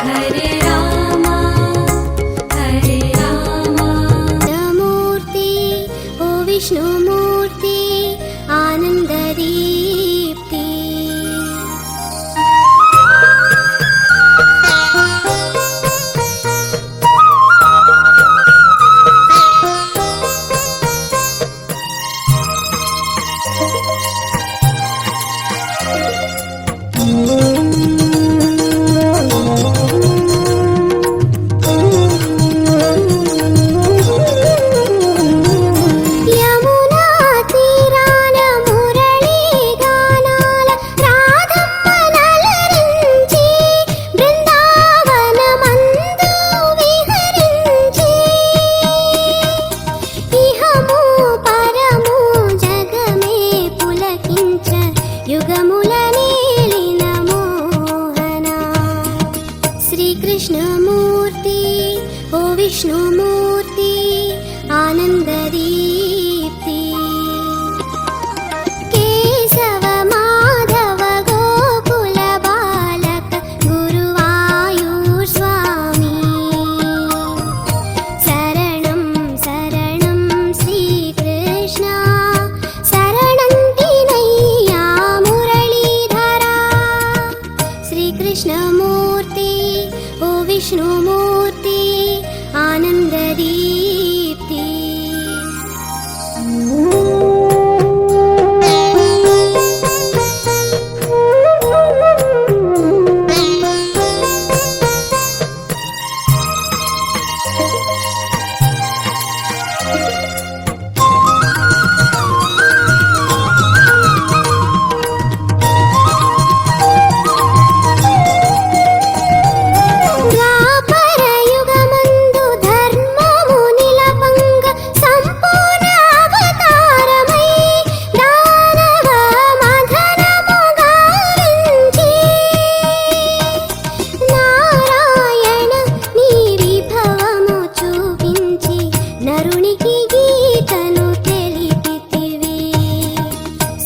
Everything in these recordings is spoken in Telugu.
హరే రామ హరే రామ. మూర్తి ఓ విష్ణుమూర్తి ఆనందదీప్తి. శ్రీకృష్ణమూర్తి ఓ విష్ణుమూర్తి ఆనందదీప్తి. కేశవ మాధవ గోకుల బాలక గురువాయూర్ స్వామి. శరణం శరణం శ్రీకృష్ణ శరణంటినయ్యా మురళీధరా. శ్రీకృష్ణమూర్తి ఓ విష్ణుమూర్తి ఆనందదీప్తి.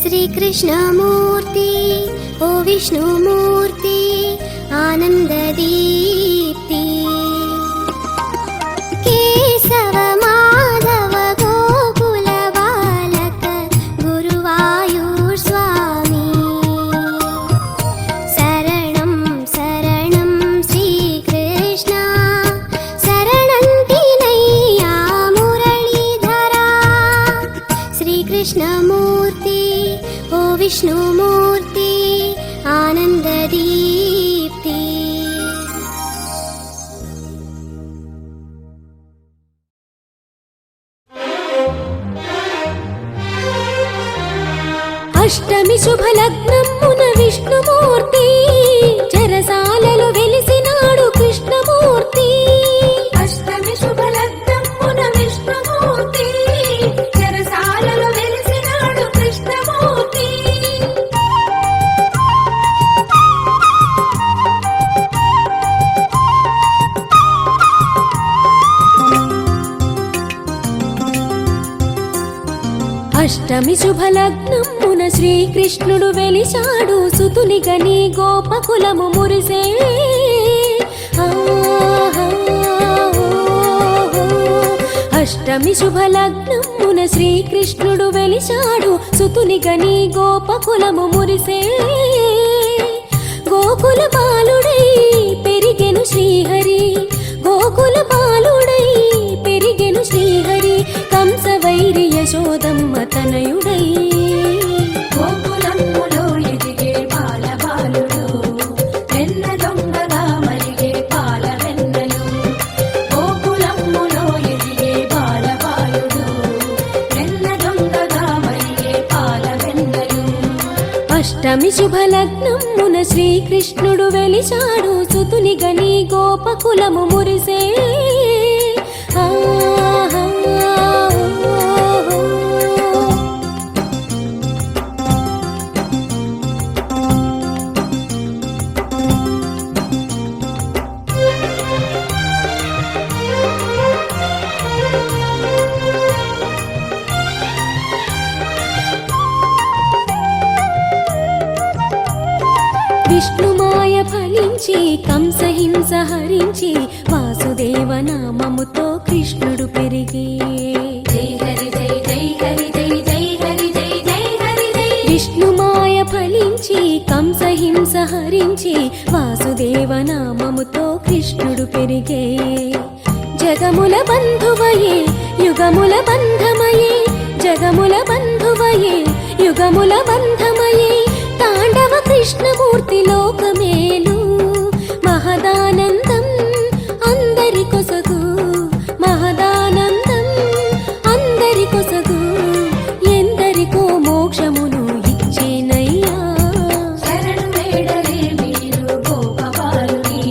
శ్రీకృష్ణమూర్తి ఓ విష్ణుమూర్తి ఆనందదీప్తి. కేశవ మాధవ గోకుల బాలక గురువాయూర్ స్వామి. శరణం శరణం శ్రీకృష్ణ శరణంటినయ్యా మురళీధరా. శ్రీకృష్ణమూర్తి ఓ విష్ణుమూర్తి ఆనందదీప్తి. అష్టమి శుభలగ్నమున విష్ణుమూర్తి చెరసాలలో వెలిసినాడు కృష్ణమూర్తి. అష్టమి శుభలగ్నమున విష్ణుమూర్తి చెరసాలలో వెలిసినాడు కృష్ణమూర్తి. అష్టమి శుభలగ్నమున శ్రీకృష్ణుడు వెలిశాడు సుతుని గని గోపకులము మురిసే. అష్టమి శుభలగ్నమున శ్రీకృష్ణుడు వెలిశాడు సుతుని గని గోపకులము మురిసే. గోకుల బాలుడై పెరిగెను శ్రీహరి గోకుల బాలుడై పెరిగెను శ్రీహరి. కంస వైరి యశోదమ్మ తనయుడై గోకులమ్ములో ఎదిగే బాల బాలుడు వెన్న దొంగగా మరిగే పాల వెన్నెలు. గోకులమ్ములో ఎదిగే బాల బాలుడు వెన్న దొంగగా మరిగే పాల వెన్నెలు. అష్టమి శుభలగ్నమున శ్రీకృష్ణుడు వెలిశాడు సుతుని గని గోపకులము మురిసే. విష్ణుమాయ ఫలించి కంసహింస హింస హరించి వాసుదేవ నామముతో కృష్ణుడు పెరిగే. జై హరి జై జై హరి జై జై హరి జై జై హరి జై. విష్ణుమాయ ఫలించి కంస హింస హరించి వాసుదేవ నామముతో కృష్ణుడు పెరిగే. జగముల బంధువయే యుగముల బంధమయే, జగముల బంధువయే యుగముల బంధమయే, తాండవ కృష్ణమూర్తి లోకమేలు. మహదానందం అందరి కొసగు, మహదానందం అందరి కొసగు, ఎందరికో మోక్షమును ఇచ్చేనయ్యా. శరణు వేడలే మీరు గోపబాలుని,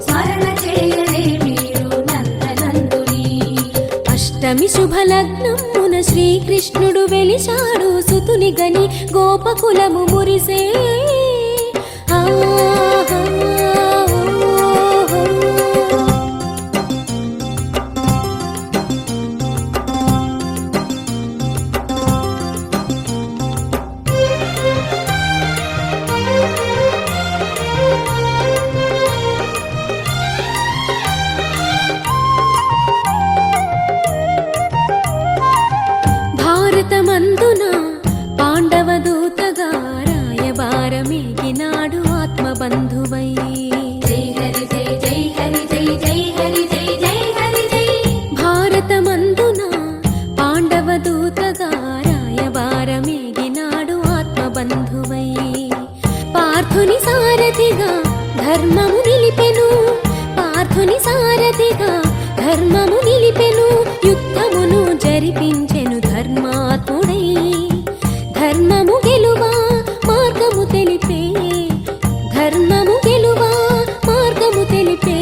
స్మరణ చేయలే మీరు నందనందుని. అష్టమి శుభలగ్నమున శ్రీకృష్ణుడు వెలిశాడు సుతుని గని గోపకులము మురిసే. భారతమందున పాండవ దూతగా రాయబారమేగినాడు ఆత్మబంధువై. జై హరి జై జై హరి జై జై హరి జై జై హరి జై. భారతమందున పాండవ దూతగా రాయబారమేగినాడు ఆత్మబంధువై. పార్థుని సారథిగా ధర్మము నిలిపెను, పార్థుని సారథిగా ధర్మము నిలిపెను, యుద్ధమును జరిపించెను ధర్మాత్ముడై. ధర్మము గెలువా మార్గము తెలిపే, ధర్మము గెలువా మార్గము తెలిపే,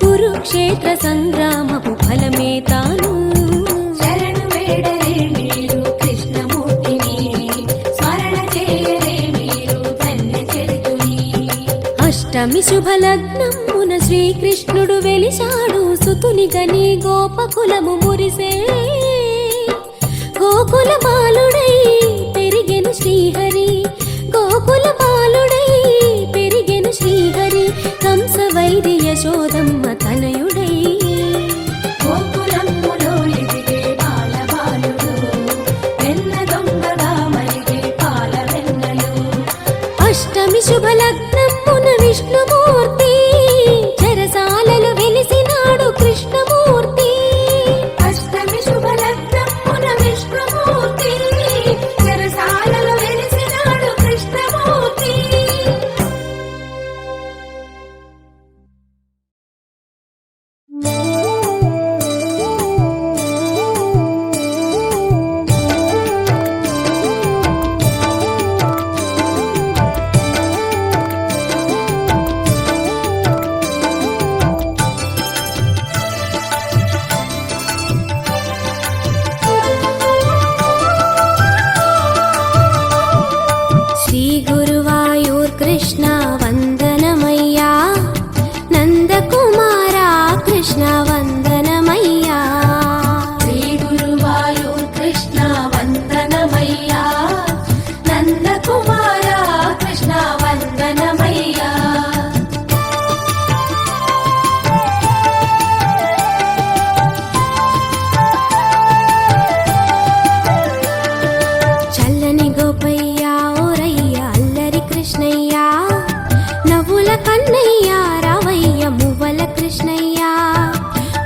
కురుక్షేత్ర సంగ్రామపు ఫలమే తాను. శరణు వేడలే మీరు కృష్ణమూర్తిని, స్మరణ చేయలే మీరు ధన్య చరితుని. అష్టమి శుభలగ్నమున శ్రీకృష్ణుడు వెలిశాడు సుతుని గని గోపకులము మురిసే. గోకుల బాలుడై పెరిగెను శ్రీహరి, గోకుల బాలుడై పెరిగెను శ్రీహరి, కంస వైరి యశోదమ్మ తనయుడై. గోకులమ్ములో ఎదిగే బాలబాలుడు, వెన్న దొంగగా మరిగే పాల వెన్నెలు. అష్టమి శుభలగ్నమున విష్ణుమూర్తి చెరసాలలో వెలిసినాడు కృష్ణమూర్తి. అష్టమి శుభలగ్నమున విష్ణుమూర్తి, చెరసాలలో వెలిసినాడు కృష్ణమూర్తి. శ్రీ గురువాయూర్ కృష్ణ వందనమయ్యా, నందకుమారా కృష్ణ వందనమయ్యా. శ్రీ గురువాయూర్ కృష్ణ వందనమయ్యా, నందకుమార కృష్ణ వందనమయ్యా. చల్లని గోపయ్యా ఓరయ్య అల్లరి కృష్ణయ్యా, నవ్వుల కన్నయ్యా రావయ్య మువ్వల కృష్ణయ్యా,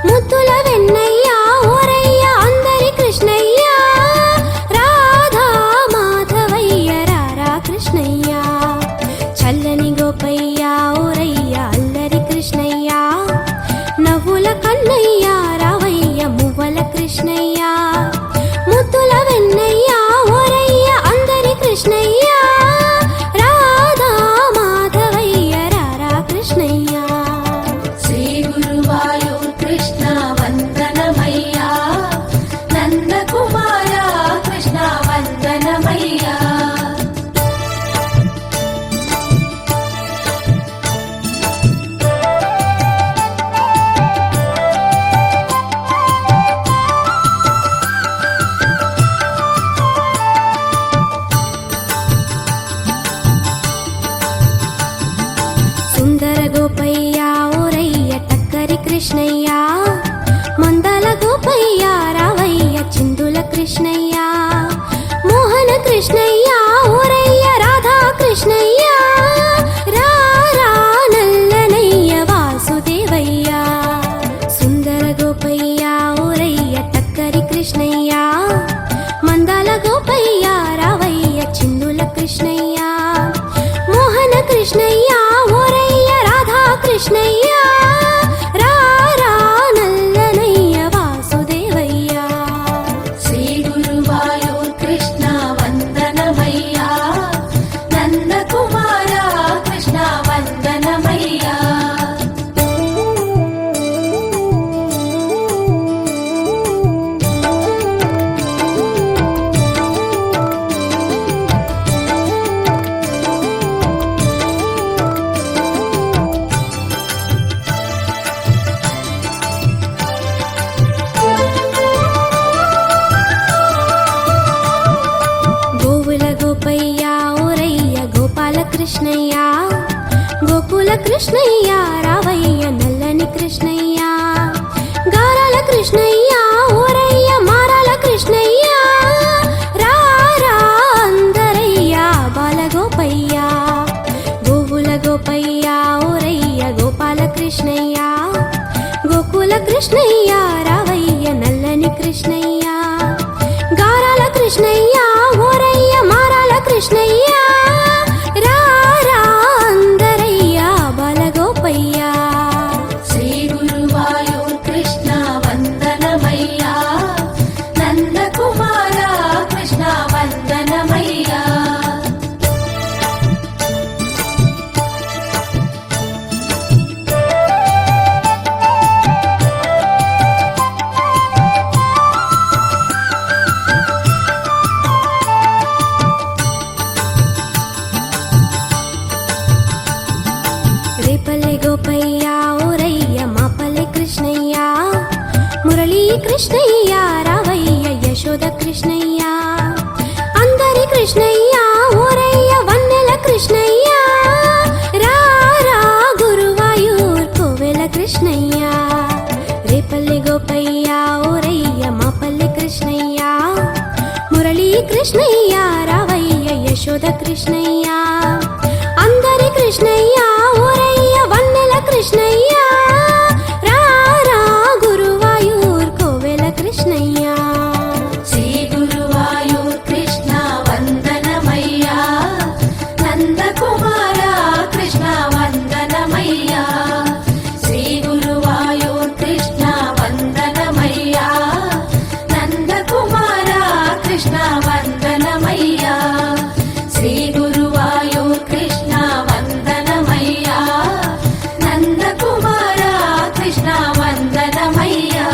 ముద్దుల వెన్నయ్యా ఓరయ్య అందరి కృష్ణయ్యా, రాధా మాధవయ్య రారా కృష్ణయ్యా. చల్లని గోపయ్యా ఓరయ్య అల్లరి కృష్ణయ్యా, నవ్వుల కన్నయ్యా రావయ్య మువ్వల కృష్ణయ్యా, ముద్దుల వెన్నయ్యా ఓరయ్య అందరి కృష్ణయ్యా, రాధా మాధవయ్య రారా కృష్ణయ్యా. శ్రీ గురువాయూర్ కృష్ణ వందనమయ్యా, నందకుమార కృష్ణ వందనమయ్యా. కృష్ణయ్య మందల గోపయ్య రావయ్య చిందుల కృష్ణయ్య మోహన కృష్ణయ్య ఓరయ్య రాధా కృష్ణయ్య రా రా నల్లనయ్య వాసుదేవయ్య సుందర గోపయ్య ఓరయ్య టక్కరి కృష్ణయ్య మందల గోపయ్య రావయ్య చిందుల కృష్ణయ్య మోహన కృష్ణయ్య ఓరయ్య రాధా కృష్ణయ్య రా రా నల్లనయ్య వాసుదేవయ్య శ్రీ గురువాయూర్ కృష్ణ వందనమయ్యా నందకుమార కృష్ణ వందనమయ్యా గోవుల గోపయ్య ఓరయ్య గోపాల కృష్ణయ్య గోకుల కృష్ణయ్య రావయ్య నల్లని కృష్ణయ్య గారాల కృష్ణయ్య ఓరయ్య మారాల కృష్ణయ్య రా రా అందరయ్య బాల గోపయ్య గోవుల గోపయ్య ఓరయ్య గోపాల కృష్ణయ్య గోకుల కృష్ణయ్య రావయ్య నల్లని కృష్ణయ్య గారాల కృష్ణయ్య ఓరయ్య మారాల కృష్ణయ్య రా రా అందరయ్య బాలగోపయ్య శ్రీ గురువాయూర్ కృష్ణ వందనమయ్యా నందకుమార కృష్ణ వందనమయ్యా రేపల్లె గోపయ్య ఓరయ్య మాపల్లె కృష్ణయ్య మురళీ కృష్ణయ్య రావయ్య యశోద కృష్ణయ్య అందరి కృష్ణయ్య ఓరయ్య వన్నెల కృష్ణయ్య రా రా గురువాయూర్ కోవెల కృష్ణయ్య రేపల్లె గోపయ్య ఓరయ్య మాపల్లె కృష్ణయ్య మురళీ కృష్ణయ్య రావయ్య యశోద కృష్ణయ్య అందరి కృష్ణయ్య ఓరయ్య వన్నెల కృష్ణయ్య రా రా గురువాయూర్ కోవెల కృష్ణయ్య శ్రీ గురువాయూర్ కృష్ణ వందనమయ్యా నందకుమార కృష్ణ వందనమయ్యా శ్రీ గురువాయూర్ కృష్ణ వందనమయ్యా నందకుమార కృష్ణ వందనమయ్యా శ్రీ గురువాయూర్ కృష్ణ వందనమయ్యా నందకుమార కృష్ణ వందనమయ్యా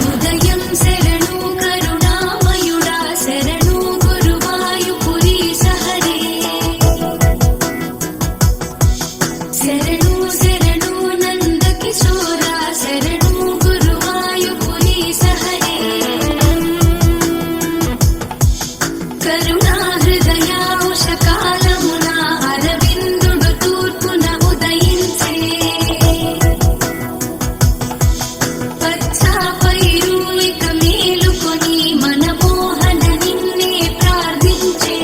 ఉదయం శరణు కరుణామయుడా శరణు గురువాయుపురీ సహరే శరణు శరణు నందకిశోరా శరణు గురువాయుపురీ సహరే కరుణా హృదయా ఉషకాలమున అరవిందుడు తూర్పున ఉదయించే పచ్చా పైరు ఇక మేలుకొని మన మోహన నిన్నే ప్రార్థించే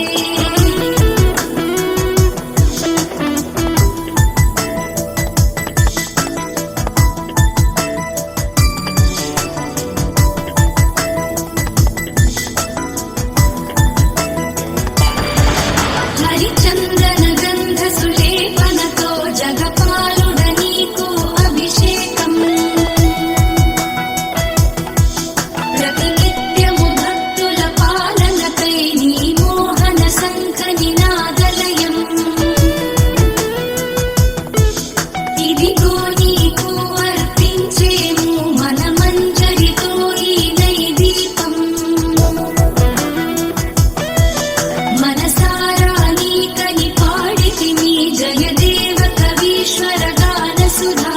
जय देव कवीश्वर गानसुधा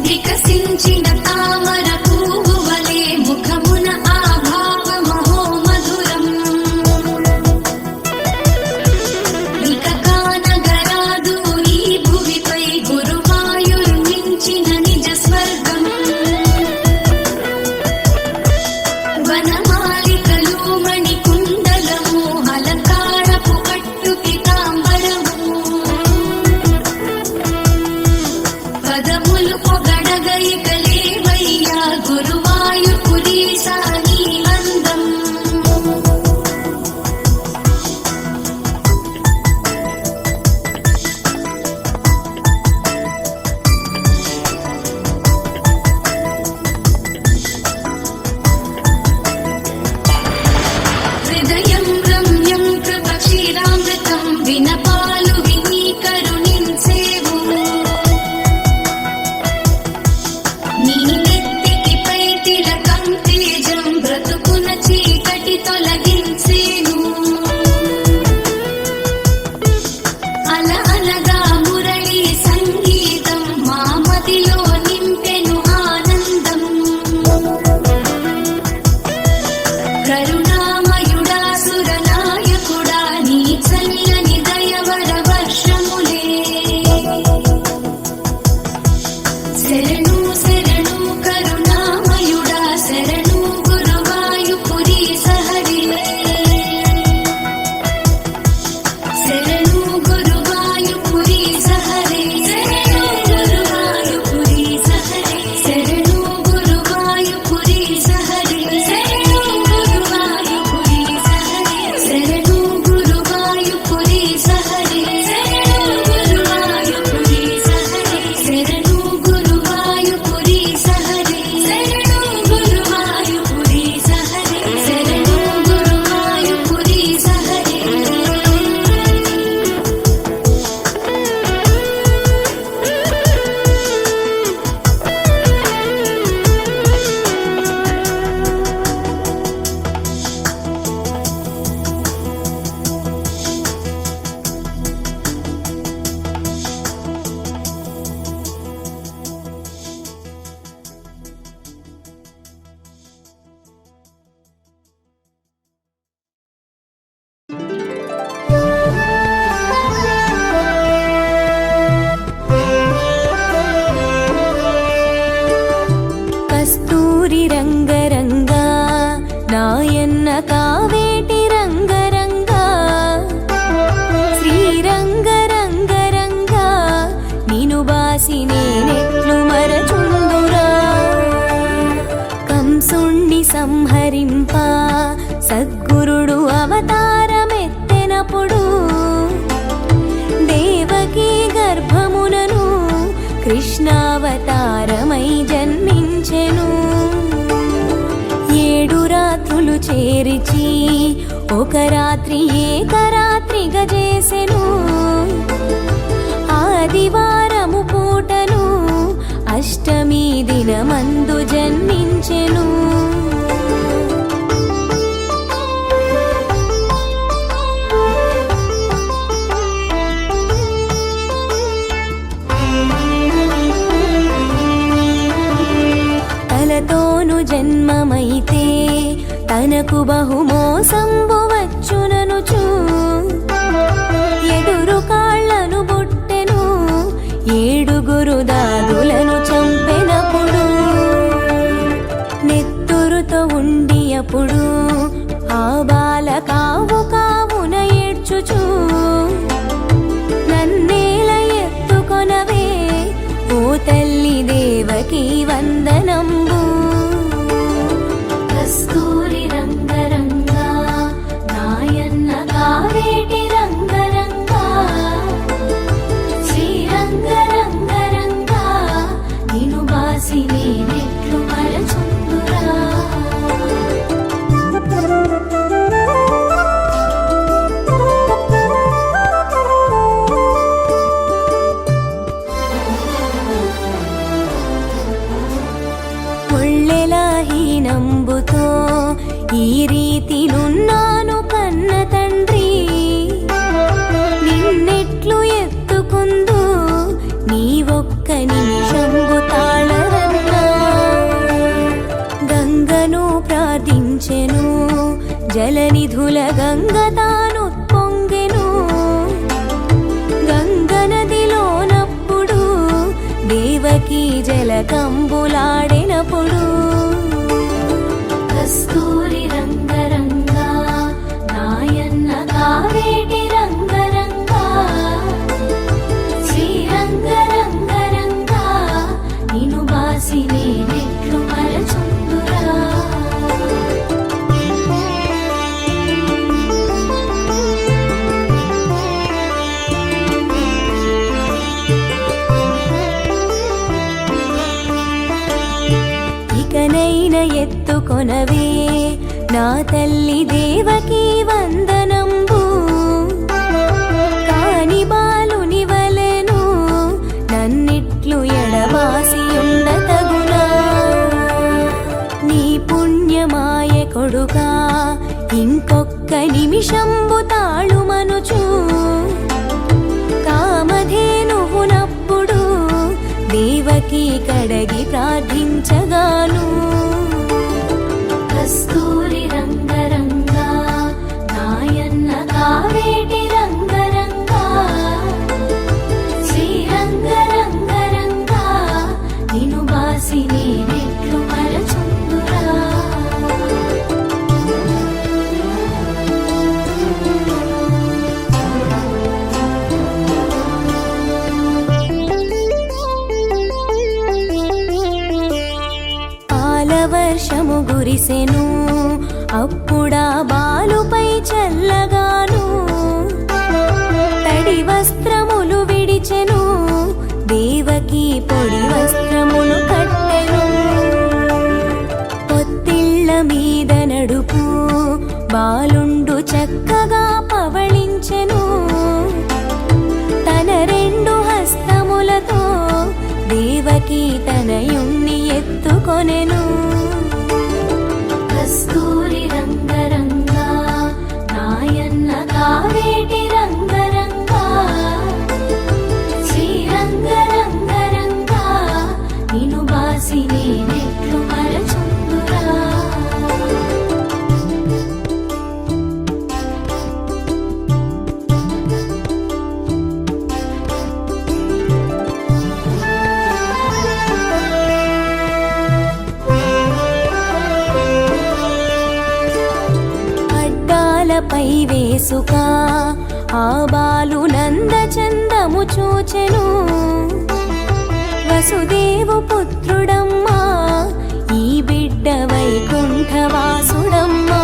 వికసించిన తామర పువ్వువలే ముఖమున ఆభావ మహోమధురం ఇక కానగరాదు ఈ భువిపై గురువాయుర్మించిన నిజ స్వర్గం వనమాలికలు మణికుండలము అలంకారపు కట్టు పీతాంబరము పదములు పొగడగైకలేవయ్యా గురువాయూపురీశా నీ అందం హృదయం రమ్యం కృపక్షీరామృతం వినపాలు విని కరుణించేవు నీ నెత్తికి పై తిలకం తేజం బ్రతుకున చీకటి తొలగించేను అల అలగా మురళి సంగీతం మా మదిలో నింపెను ఆనందం కరుణామయుడా సురనాయకుడా నీ చల్లని దయవర వర్షములే శరణు శరణు కరుణామయుడా శరణు గురువాయూపురీశ హరి శరణు గురువాయూపురీశ హరి శరణు గురువాయూపురీశ హరి శరణు గురువాయూపురీశ హరి శరణు గురువాయూపురీశ హరి శరణు గురువాయూపురీశ హరి శరణు గురువాయూపురీశ హరి శరణు గురువాయూపురీశ హరి శరణు గురువాయూపురీశ హరి శరణు గురువాయూపురీశ హరి కస్తూరి రంగరంగా నాయన్న కావేటి రంగరంగా శ్రీరంగరంగరంగా నిను బాసి నేనెట్లు మరచుందురా కంసుణ్ణి సంహరింప సద్గురుడు అవతారమెత్తెనప్పుడు దేవకీ గర్భమునను కృష్ణావతారమై జన్మించెను 7 రాత్రులు చేరిచి ఒక రాత్రి ఏకరాత్రిగా చేసెను ఆదివారము పూటను అష్టమి దినమందు జన్మించెను తలతోను జన్మమైతే తనకు బహుమోసంబు వచ్చుననుచు ఎదురు కాళ్లను బుట్టెను 7 దాదులను చంపెనప్పుడు నెత్తురుతో ఉండి అప్పుడు ఆ బాల కావు కావున ఏడ్చుచు నన్నేల ఎత్తుకొనవే ఓ తల్లి దేవకీ వందనంబు కస్తూరి రంగరంగా నాయన్న కావేటి రంగరంగా శ్రీరంగరంగరంగా నిను బాసి నేనెట్లు మరచుందురా ఈ రీతినున్నాను కన్న తండ్రి నిన్నెట్లు ఎత్తుకుందు నీ ఒక్క నిమిషంబు తాళరన్నా గంగను ప్రార్థించెను జలనిధుల గంగ తాను పొంగెను గంగ నదిలోనప్పుడు దేవకీ జలకంబులాడినప్పుడు కస్తూరి రంగరంగా నాయన్న కావేటి రంగరంగా శ్రీరంగరంగరంగా నిను బాసి నేనెట్లు మరచుందురా ఇకనైన ఎత్తుకొనవే నా తల్లి దేవకీ వందనంబు కాని బాలుని వలెను నన్నిట్లు ఎడబాసి ఉండతగునా నీ పుణ్యమాయ కొడుకా ఇంకొక్క నిమిషంబు తాళుమనుచు కామధేనువునప్పుడు దేవకీ కడగి ప్రార్థించగాను కస్తూరి రంగరంగా నాయన్న కావేటి రంగరంగా శ్రీరంగరంగరంగా నిను బాసి నేనెట్లు మరచుందురా వర్షము గురిసెను అప్పుడా బాలుపై చల్లగాను తడి వస్త్రములు విడిచెను దేవకీ పొడి వస్త్రములు కట్టెను పొత్తిళ్ళ మీద నడుపు బాలుండు చక్కగా పవళించెను తన రెండు హస్తములతో దేవకీ తనయుణ్ణి ఎత్తుకొనెను కస్తూరి రంగరంగా నాయన్న కావేటి రంగరంగా శ్రీరంగరంగరంగా నిను బాసి నేనెట్లు మరచుందురా పై వేసుక ఆ బాలు నందచందము చూచెను వసుదేవు పుత్రుడమ్మా ఈ బిడ్డ వైకుంఠవాసుడమ్మా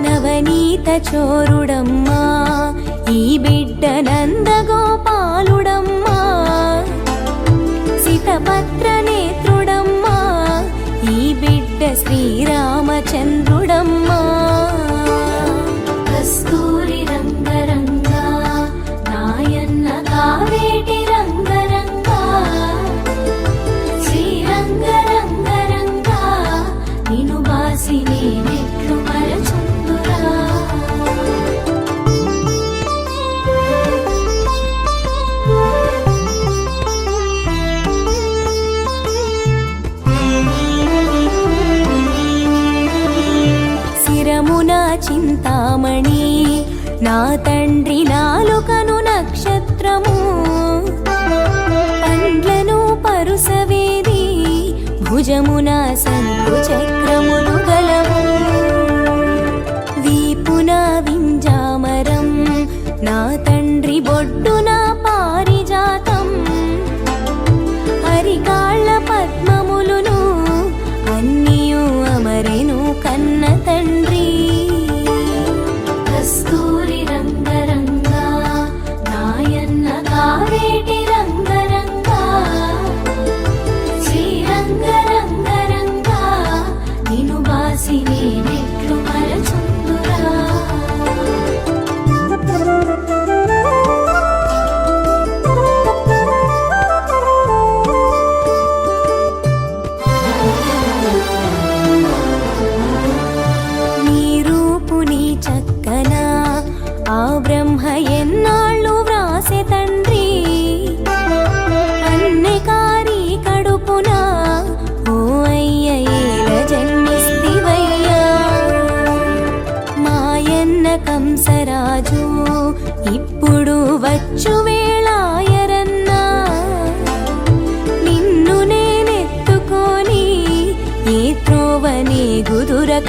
నవనీత చోరుడమ్మా ఈ బిడ్డ నందగోపాలుడమ్మా సితపత్ర నేత్రుడమ్మా ఈ బిడ్డ శ్రీరామచంద్రుడమ్మా కస్తూరి రంగరంగా నాయన్న కావేటి రంగరంగా శ్రీరంగరంగరంగా నిను బాసి నేనెట్లు మరచుందురా చింతామణి నా తండ్రి నాలుకను నక్షత్రము పండ్లను పరుసవేది భుజమున సంకు చక్రములు గలవు వీపున వింజామరం నా తండ్రి బొడ్డున పారిజాతం అరికాళ్ళ పద్మములును అన్నియు అమరెను కన్న తండ్రి కస్తూరి రంగరంగా నాయన్న కావేటి రంగరంగా శ్రీరంగరంగరంగా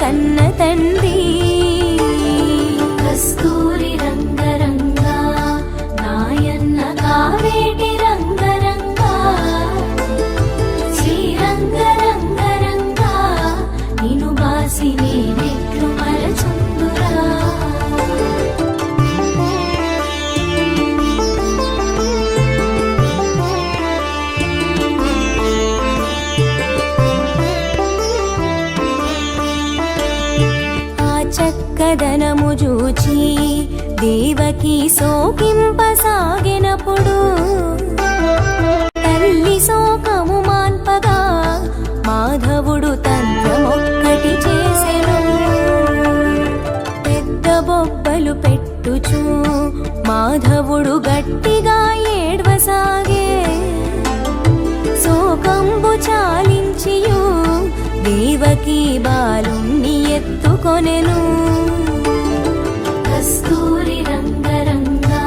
కన్న తండ్రి. కస్తూరి రంగరంగా నాయన్న కావేటి రంగరంగా శ్రీరంగరంగరంగా నిను బాసి నేనెట్లు మరచుందురా. చక్కదనము చూచి దేవకి సోకింపసాగినప్పుడు తల్లి శోకము మాన్పగా మాధవుడు తంత్రమొక్కటి చేసెను. పెద్ద బొబ్బలు పెట్టుచు మాధవుడు గట్టిగా ఏడ్వసాగే. శోకంబు చాలించియు దేవకి బాలుణ్ణి ఎత్తుకొనెను. కస్తూరి రంగరంగా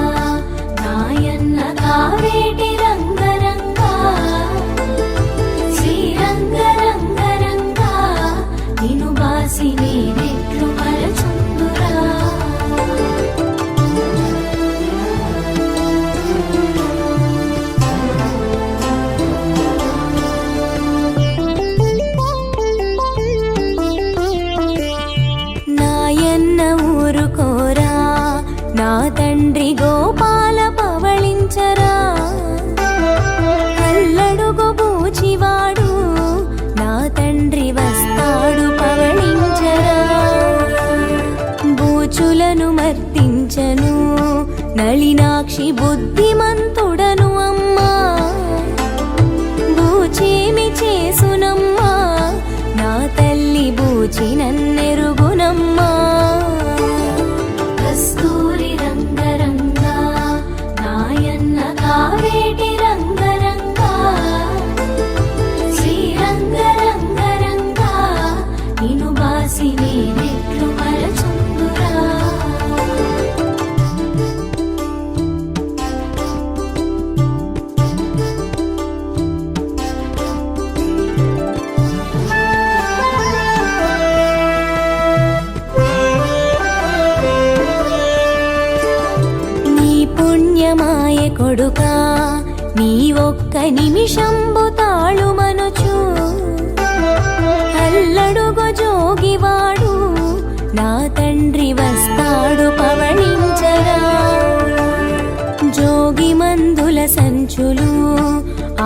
నాయన్న కావేటి రంగరంగా శ్రీరంగరంగరంగా నిను బాసి నేనెట్లు మరచుందురా. నాయన్న ఊరుకోరా నా తండ్రి గోపాల పవళించరా. అల్లడుగు బూచివాడు నా తండ్రి వస్తాడు పవళించరా. బూచులను మర్తించను నళినాక్షి బుద్ధిమంతుడను అమ్మా. బూచేమి చేసునమ్మా నా తల్లి బూచి నన్నెరుగునమ్మా. కస్తూరి రంగరంగా నాయన్న కావేటి రంగరంగా శ్రీరంగరంగరంగా నిను బాసి నేనెట్లు మరచుందురా. నీ పుణ్యమాయ కొడుకా నీ ఒక్క నిమిషంబు తాళుమనుచు అల్లడుగు జోగివాడు నా తండ్రి వస్తాడు పవళించరా. జోగి మందుల సంచులు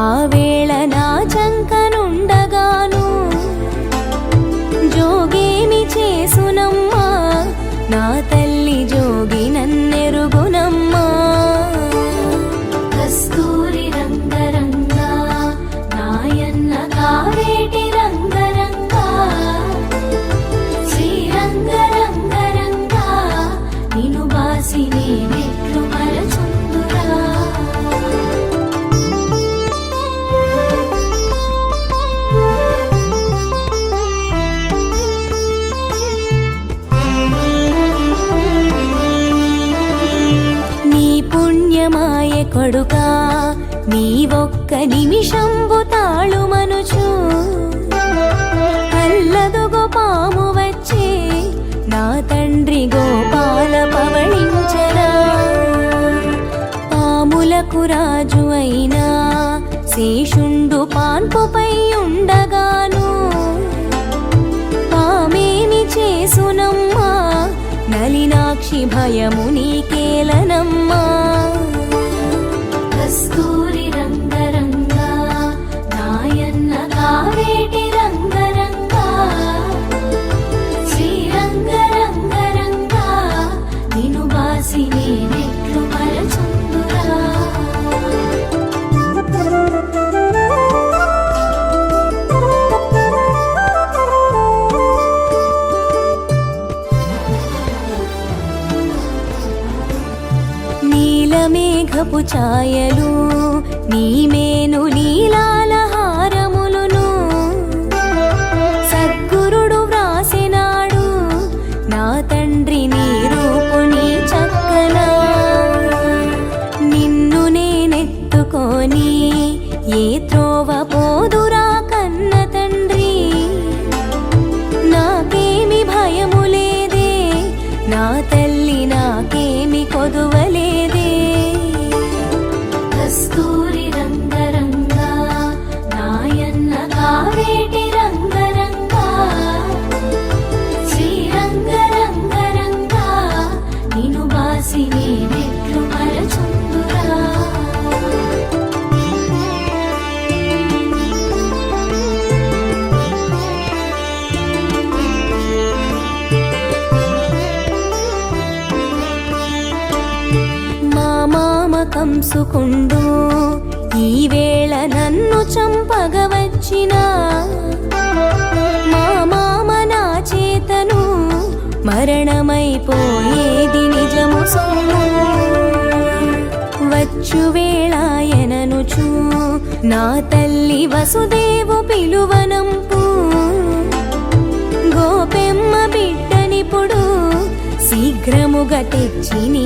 ఆ వేళ నా చంకనుండగాను జోగేమి చేసునమ్మా నా తల్లి జోగి నన్నెరుగునమ్మా. కస్తూరి రంగరంగా నాయన్న కావేటి రంగరంగా శ్రీరంగరంగరంగా నిను బాసి నేనెట్లు మరచుందురా. నీ పుణ్యమాయ కొడుకా నీ ఒక్క నిమిషంబు తాళుమనుచు అల్లదుగో పాము వచ్చే నా తండ్రి గోపాల పవళించరా. పాములకు రాజు అయినా శేషుండు పాన్పుపై ఉండగాను పామేమి చేసునమ్మా నలినాక్షి భయము నీకేలనమ్మా. కస్తూరి రంగరంగా నాయన్న కావేటి రంగరంగా శ్రీరంగరంగరంగా నిను బాసి నేనెట్లు మరచుందురా. నీలమేఘపు ఛాయలు నీమేను లీలాల హారములును సద్గురుడు వ్రాసినాడు నా తండ్రి నీ రూపు నీ చక్కన. నిన్ను నేనెత్తుకొని ఏ త్రోవ పోదురా కన్న తండ్రి నాకేమి చూసుకుండు ఈ వేళ నన్ను చంపగవచ్చిన మా మామ నా చేతను మరణమైపోయేది నిజము సొమ్ము వచ్చు వేళాయననుచు నా తల్లి వసుదేవు పిలువనంపు గోపెమ్మ బిడ్డనిప్పుడు శీఘ్రముగా తెచ్చి నీ